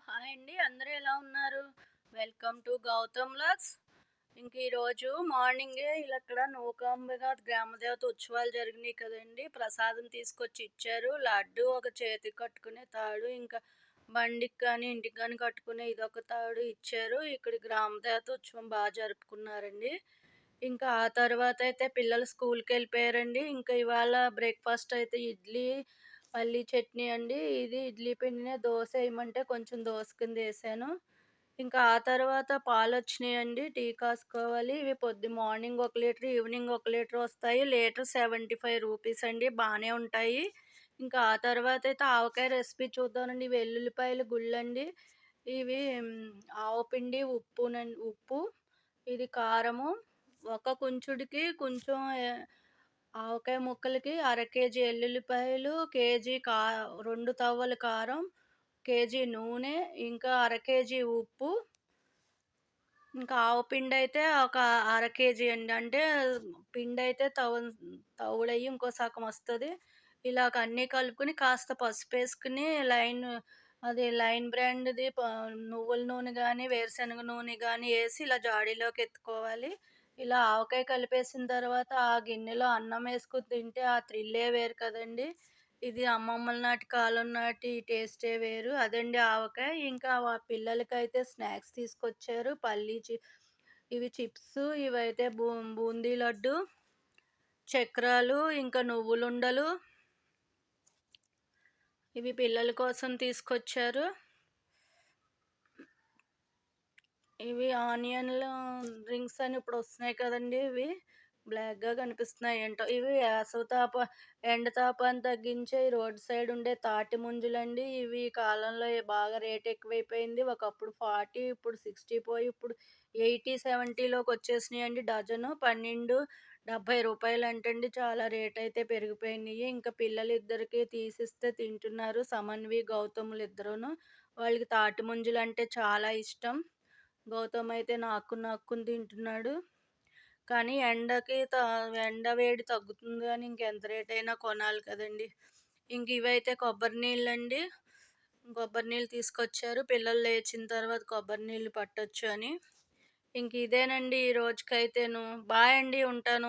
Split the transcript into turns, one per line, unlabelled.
Hi అండి. అందరూ ఎలా ఉన్నారు? Welcome to Gautam vlogs. ఇంక ఈరోజు మార్నింగే ఇక్కడ నూకాంబిక గ్రామదేవత ఉత్సవాలు జరిగినాయి కదండీ! ప్రసాదం తీసుకొచ్చి ఇచ్చారు. లడ్డు ఒక చేతికి కట్టుకునే తాడు, ఇంకా బండికి కానీ, ఇంటికి కానీ కట్టుకునే ఇదొక తాడు ఇచ్చారు. ఇక్కడ గ్రామదేవత ఉత్సవం బాగా జరుపుకున్నారండి. ఇంకా ఆ తర్వాత అయితే పిల్లలు స్కూల్‌కి వెళ్ళిపోయారండి. ఇంకా ఇవాళ బ్రేక్‌ఫాస్ట్ అయితే ఇడ్లీ, పల్లీ చట్నీ అండి. ఇది ఇడ్లీ పిండినే దోస ఏయమంటే కొంచెం దోస కింద ఏసాను. ఇంకా ఆ తర్వాత పాలొచ్చినాయండి. టీ కాసుకోవాలి. ఇవి మార్నింగ్ ఒక లీటర్, ఈవినింగ్ ఒక లీటర్ వస్తాయి. లీటర్ రూ. 75 అండి. బానే ఉంటాయి. ఇంకా ఆ తర్వాత అయితే ఆవకాయ రెసిపీ చూద్దామండి. వెల్లుల్లిపాయలు గుళ్ళండి. ఇవి ఆవ పిండి, ఉప్పు, ఇది కారము, ఒక కుంచుడికి కొంచెం ఆవకాయ ముక్కలకి అర కేజీ ఎల్లుల్లిపాయలు, కేజీ 2 తవ్వల కారం, కేజీ నూనె, ఇంకా అర కేజీ ఉప్పు, ఇంకా ఆవ పిండయితే ఒక అర కేజీ అండి. అంటే పిండయితే తవుడయ్యి ఇంకో సగం వస్తది. ఇలాగ అన్నీ కలుపుకొని కాస్త పసుపేసుకొని లైన్ బ్రాండ్‌ది నువ్వుల నూనె గానీ, వేరుశనగ నూనె గానీ ఏసి ఇలా జాడీలోకి ఎత్తుకోవాలి. ఇలా ఆవకాయ కలిపేసిన తర్వాత ఆ గిన్నెలో అన్నం ఏసుకొని తింటే ఆ థ్రిల్లే వేరు కదండీ! ఇది అమ్మమ్మల నాటి కాలం నాటి టేస్టే వేరు. అదండి ఆవకాయ. ఇంకా పిల్లలకైతే స్నాక్స్ తీసుకొచ్చారు. ఇవి చిప్సు, ఇవైతే బూందీ లడ్డు, చక్రాలు, ఇంకా నువ్వులుండలు, ఇవి పిల్లల కోసం తీసుకొచ్చారు. ఇవి ఆనియన్‌లు రింగ్స్ అని ఇప్పుడు వస్తున్నాయి కదండీ! ఇవి బ్లాక్‌గా కనిపిస్తున్నాయి ఏంటో. ఇవి ఎండ తాపాన్ని తగ్గించే ఈ రోడ్ సైడ్ ఉండే తాటి ముంజలండి. ఇవి ఈ కాలంలో బాగా రేట్ ఎక్కువైపోయింది. ఒకప్పుడు 40, ఇప్పుడు 60 పోయి ఇప్పుడు 80, 70లోకి వచ్చేసినాయండి డజను. 12, రూ. 70 అంటండి. చాలా రేట్ అయితే పెరిగిపోయినాయి. ఇంకా పిల్లలిద్దరికీ తీసిస్తే తింటున్నారు. సమన్వి, గౌతములు ఇద్దరూను. వాళ్ళకి తాటి ముంజలంటే చాలా ఇష్టం. గౌతమ్ అయితే నాక్కుని తింటున్నాడు. కానీ ఎండ వేడి తగ్గుతుంది గానీ ఇంకెంత రేటైనా కొనాలి కదండీ! ఇవైతే కొబ్బరి నీళ్ళండి. కొబ్బరి నీళ్ళు తీసుకొచ్చారు. పిల్లలు లేచిన తర్వాత కొబ్బరి నీళ్ళు పట్టొచ్చు అని. ఇదేనండి ఈ రోజుకైతేను. బాయ్ అండి. ఉంటాను.